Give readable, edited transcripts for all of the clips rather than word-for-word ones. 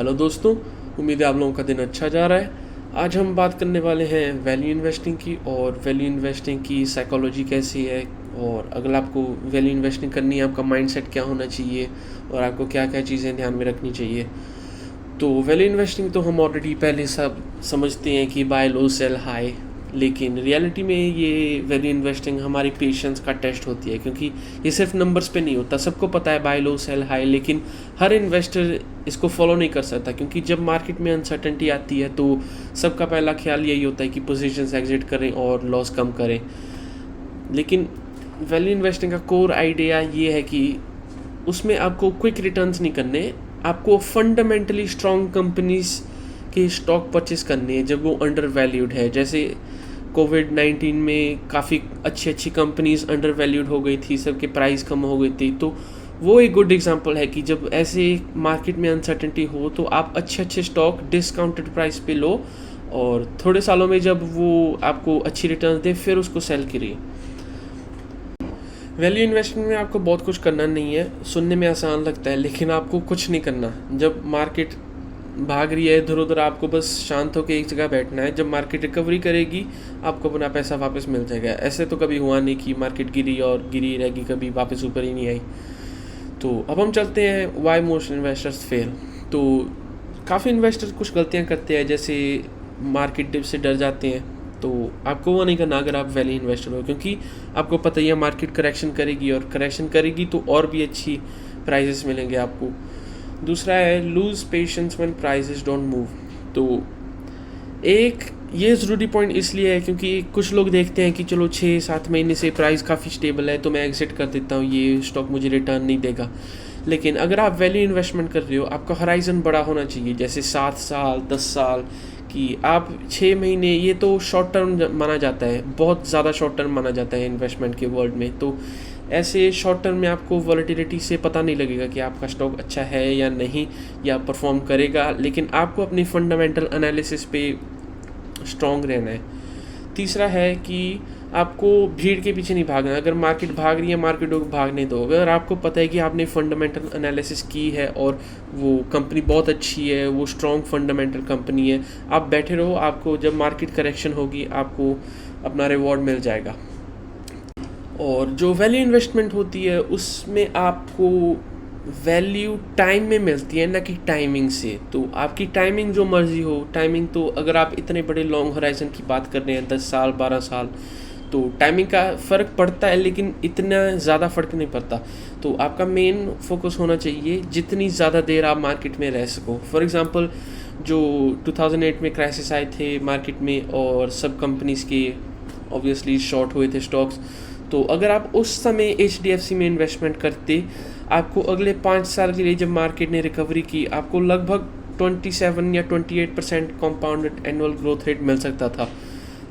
Hello दोस्तों, उम्मीद है आप लोगों का दिन अच्छा जा रहा है। आज हम बात करने वाले हैं वैल्यू इन्वेस्टिंग की, और वैल्यू इन्वेस्टिंग की साइकोलॉजी कैसी है, और अगर आपको वैल्यू इन्वेस्टिंग करनी है आपका माइंडसेट क्या होना चाहिए और आपको क्या क्या चीज़ें ध्यान में रखनी चाहिए। तो वैल्यू इन्वेस्टिंग तो हम ऑलरेडी पहले सब समझते हैं कि बाय लो सेल हाई, लेकिन रियलिटी में ये वैल्यू इन्वेस्टिंग हमारी पेशेंस का टेस्ट होती है, क्योंकि ये सिर्फ नंबर्स पे नहीं होता। सबको पता है बाय लो सेल हाई, लेकिन हर इन्वेस्टर इसको फॉलो नहीं कर सकता, क्योंकि जब मार्केट में अनसर्टेनिटी आती है तो सबका पहला ख्याल यही होता है कि पोजीशंस एग्जिट करें और लॉस कम करें। लेकिन वैल्यू इन्वेस्टिंग का कोर आइडिया ये है कि उसमें आपको क्विक रिटर्न्स नहीं करने, आपको फंडामेंटली स्ट्रॉन्ग कंपनीज के स्टॉक परचेस करने हैं जब वो अंडर वैल्यूड है। जैसे कोविड-19 में काफ़ी अच्छी कंपनीज अंडर वैल्यूड हो गई थी, सबके प्राइस कम हो गई थी। तो वो एक गुड एग्जांपल है कि जब ऐसे मार्केट में अनसर्टेनिटी हो तो आप अच्छे स्टॉक डिस्काउंटेड प्राइस पे लो, और थोड़े सालों में जब वो आपको अच्छी रिटर्न दे फिर उसको सेल करिए। वैल्यू इन्वेस्टमेंट में आपको बहुत कुछ करना नहीं है, सुनने में आसान लगता है लेकिन आपको कुछ नहीं करना। जब मार्केट भाग रही है इधर उधर, आपको बस शांत होकर एक जगह बैठना है। जब मार्केट रिकवरी करेगी आपको अपना पैसा वापस मिल जाएगा। ऐसे तो कभी हुआ नहीं कि मार्केट गिरी और गिरी रहेगी, कभी वापस ऊपर ही नहीं आई। तो अब हम चलते हैं वाई मोस्ट इन्वेस्टर्स फेल। तो काफ़ी इन्वेस्टर्स कुछ गलतियां करते हैं, जैसे मार्केट डिप से डर जाते हैं। तो आपको वो नहीं करना अगर आप वैल्यू इन्वेस्टर हो, क्योंकि आपको पता ही है मार्केट करेक्शन करेगी, और करेक्शन करेगी तो और भी अच्छी प्राइजेस मिलेंगे आपको। दूसरा है lose patience when prices don't move. तो एक ये ज़रूरी पॉइंट इसलिए है क्योंकि कुछ लोग देखते हैं कि चलो 6-7 महीने से प्राइस काफ़ी स्टेबल है तो मैं एग्जिट कर देता हूँ, ये स्टॉक मुझे रिटर्न नहीं देगा। लेकिन अगर आप वैल्यू इन्वेस्टमेंट कर रहे हो, आपका हराइजन बड़ा होना चाहिए, जैसे 7 साल 10 साल कि आप 6 महीने, ये तो शॉर्ट टर्म माना जाता है, बहुत ज़्यादा शॉर्ट टर्म माना जाता है इन्वेस्टमेंट के वर्ल्ड में। तो ऐसे शॉर्ट टर्म में आपको वॉलेटिलिटी से पता नहीं लगेगा कि आपका स्टॉक अच्छा है या नहीं, या परफॉर्म करेगा, लेकिन आपको अपनी फंडामेंटल एनालिसिस पे स्ट्रॉन्ग रहना है। तीसरा है कि आपको भीड़ के पीछे नहीं भागना। अगर मार्केट भाग रही है मार्केट को भागने दो। अगर आपको पता है कि आपने फंडामेंटल एनालिसिस की है और वो कंपनी बहुत अच्छी है, वो स्ट्रॉन्ग फंडामेंटल कंपनी है, आप बैठे रहो, आपको जब मार्केट करेक्शन होगी आपको अपना रिवॉर्ड मिल जाएगा। और जो वैल्यू इन्वेस्टमेंट होती है उसमें आपको वैल्यू टाइम में मिलती है, ना कि टाइमिंग से। तो आपकी टाइमिंग जो मर्जी हो, टाइमिंग तो अगर आप इतने बड़े लॉन्ग होराइजन की बात कर रहे हैं 10 साल 12 साल, तो टाइमिंग का फ़र्क पड़ता है, लेकिन इतना ज़्यादा फ़र्क नहीं पड़ता। तो आपका मेन फोकस होना चाहिए जितनी ज़्यादा देर आप मार्केट में रह सको। फॉर एग्ज़ाम्पल जो 2008 में क्राइसिस आए थे मार्केट में और सब कंपनीज़ के ऑब्वियसली शॉर्ट हुए थे स्टॉक्स, तो अगर आप उस समय HDFC में इन्वेस्टमेंट करते, आपको अगले 5 साल के लिए जब मार्केट ने रिकवरी की आपको लगभग 27 या 28% कॉम्पाउंडेड एनुअल ग्रोथ रेट मिल सकता था।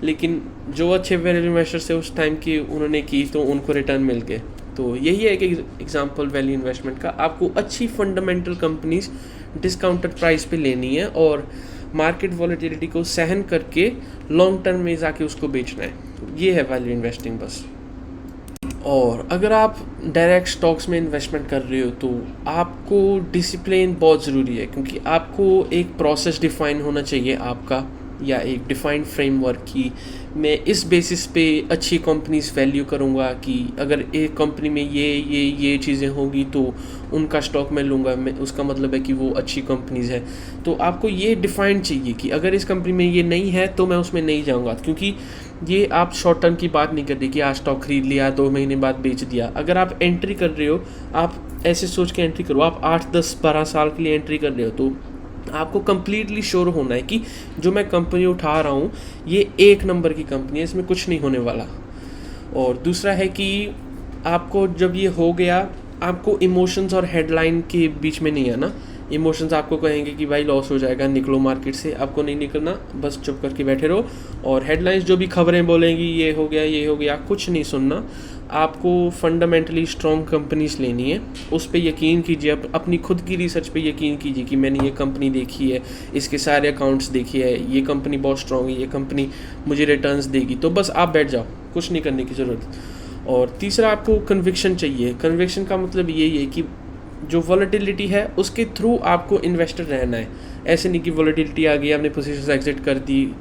लेकिन जो अच्छे वैल्यू इन्वेस्टर्स थे उस टाइम की उन्होंने की तो उनको रिटर्न मिल गए। तो यही है एक एग्जांपल वैल्यू इन्वेस्टमेंट का। आपको अच्छी फंडामेंटल कंपनीज डिस्काउंटेड प्राइस पे लेनी है और मार्केट वॉलेटिलिटी को सहन करके लॉन्ग टर्म में जाके उसको बेचना है। ये है वैल्यू इन्वेस्टिंग बस। और अगर आप डायरेक्ट स्टॉक्स में इन्वेस्टमेंट कर रहे हो तो आपको डिसिप्लिन बहुत ज़रूरी है, क्योंकि आपको एक प्रोसेस डिफाइन होना चाहिए आपका, या एक डिफाइंड फ्रेमवर्क की मैं इस बेसिस पे अच्छी कंपनीज वैल्यू करूँगा कि अगर एक कंपनी में ये चीज़ें होंगी तो उनका स्टॉक मैं लूँगा, मैं उसका मतलब है कि वो अच्छी कंपनीज है। तो आपको ये डिफाइंड चाहिए कि अगर इस कंपनी में ये नहीं है तो मैं उसमें नहीं जाऊँगा, क्योंकि ये आप शॉर्ट टर्म की बात नहीं कर रही कि आज स्टॉक खरीद लिया 2 महीने बाद बेच दिया। अगर आप एंट्री कर रहे हो, आप ऐसे सोच के एंट्री करो, आप 8 10 12 साल के लिए एंट्री कर रहे हो, तो आपको कम्प्लीटली श्योर होना है कि जो मैं कंपनी उठा रहा हूँ ये 1 नंबर की कंपनी है, इसमें कुछ नहीं होने वाला। और दूसरा है कि आपको जब ये हो गया, आपको इमोशंस और हेडलाइन के बीच में नहीं आना। इमोशंस आपको कहेंगे कि भाई लॉस हो जाएगा, निकलो मार्केट से, आपको नहीं निकलना, बस चुप करके बैठे रहो। और हेडलाइंस जो भी खबरें बोलेंगी ये हो गया, कुछ नहीं सुनना। आपको फंडामेंटली स्ट्रॉन्ग कंपनीज लेनी है, उस पर यकीन कीजिए, अपनी खुद की रिसर्च पे यकीन कीजिए कि मैंने ये कंपनी देखी है, इसके सारे अकाउंट्स देखी है, ये कंपनी बहुत स्ट्रॉन्ग है, ये कंपनी मुझे रिटर्न्स देगी, तो बस आप बैठ जाओ, कुछ नहीं करने की ज़रूरत। और तीसरा आपको कन्विक्शन चाहिए। कन्विक्शन का मतलब यही है कि जो वॉलेटिलिटी है उसके थ्रू आपको इन्वेस्टर रहना है। ऐसे नहीं कि वॉलेटिलिटी आ गई, आपने पोजीशन एग्जिट कर दी,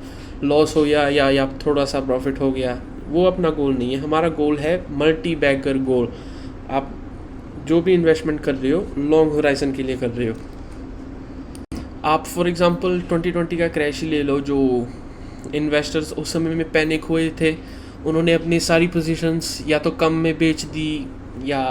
लॉस हो गया या थोड़ा सा प्रॉफिट हो गया, वो अपना गोल नहीं है। हमारा गोल है मल्टी बैगर गोल। आप जो भी इन्वेस्टमेंट कर रहे हो लॉन्ग होराइजन के लिए कर रहे हो। आप फॉर एग्जांपल 2020 का क्रैश ही ले लो, जो इन्वेस्टर्स उस समय में पैनिक हुए थे, उन्होंने अपनी सारी पोजीशंस या तो कम में बेच दी या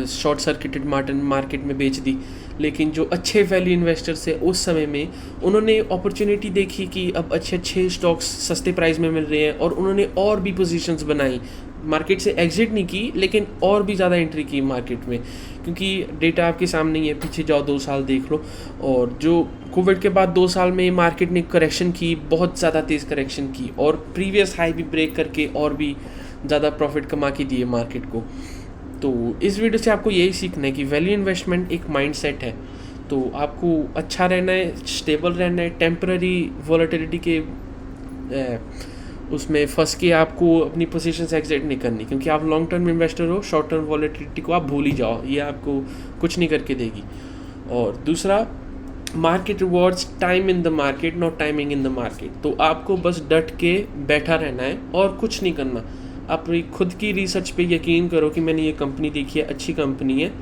शॉर्ट सर्किटेड मार्केट में बेच दी। लेकिन जो अच्छे वैल्यू इन्वेस्टर्स थे उस समय में, उन्होंने अपॉर्चुनिटी देखी कि अब अच्छे अच्छे स्टॉक्स सस्ते प्राइस में मिल रहे हैं और उन्होंने और भी पोजीशंस बनाई। मार्केट से एग्जिट नहीं की लेकिन और भी ज़्यादा एंट्री की मार्केट में, क्योंकि डेटा आपके सामने ही है, पीछे जाओ 2 साल देख लो। और जो कोविड के बाद 2 साल में मार्केट ने करेक्शन की, बहुत ज़्यादा तेज़ करेक्शन की और प्रीवियस हाई भी ब्रेक करके और भी ज़्यादा प्रॉफिट कमा के दिए मार्केट को। तो इस वीडियो से आपको यही सीखना है कि वैल्यू इन्वेस्टमेंट एक माइंडसेट है। तो आपको अच्छा रहना है, स्टेबल रहना है, टेम्पररी वॉलेटिलिटी के उसमें फंस के आपको अपनी पोजीशन से एग्जिट नहीं करनी, क्योंकि आप लॉन्ग टर्म इन्वेस्टर हो। शॉर्ट टर्म वॉलेटिलिटी को आप भूल ही जाओ, ये आपको कुछ नहीं करके देगी। और दूसरा, market rewards time in the market, not timing in the market. तो आपको बस डट के बैठा रहना है और कुछ नहीं करना। अपनी खुद की रिसर्च पे यकीन करो कि मैंने ये कंपनी देखी है, अच्छी कंपनी है,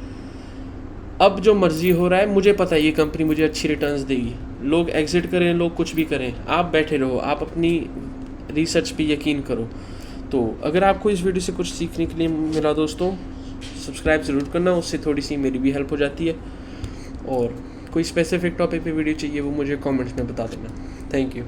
अब जो मर्जी हो रहा है मुझे पता है ये कंपनी मुझे अच्छी रिटर्न्स देगी। लोग एग्जिट करें, लोग कुछ भी करें, आप बैठे रहो, आप अपनी रिसर्च पे यकीन करो। तो अगर आपको इस वीडियो से कुछ सीखने के लिए मिला दोस्तों, सब्सक्राइब ज़रूर करना, उससे थोड़ी सी मेरी भी हेल्प हो जाती है। और कोई स्पेसिफिक टॉपिक पे वीडियो चाहिए वो मुझे कमेंट्स में बता देना। Thank you.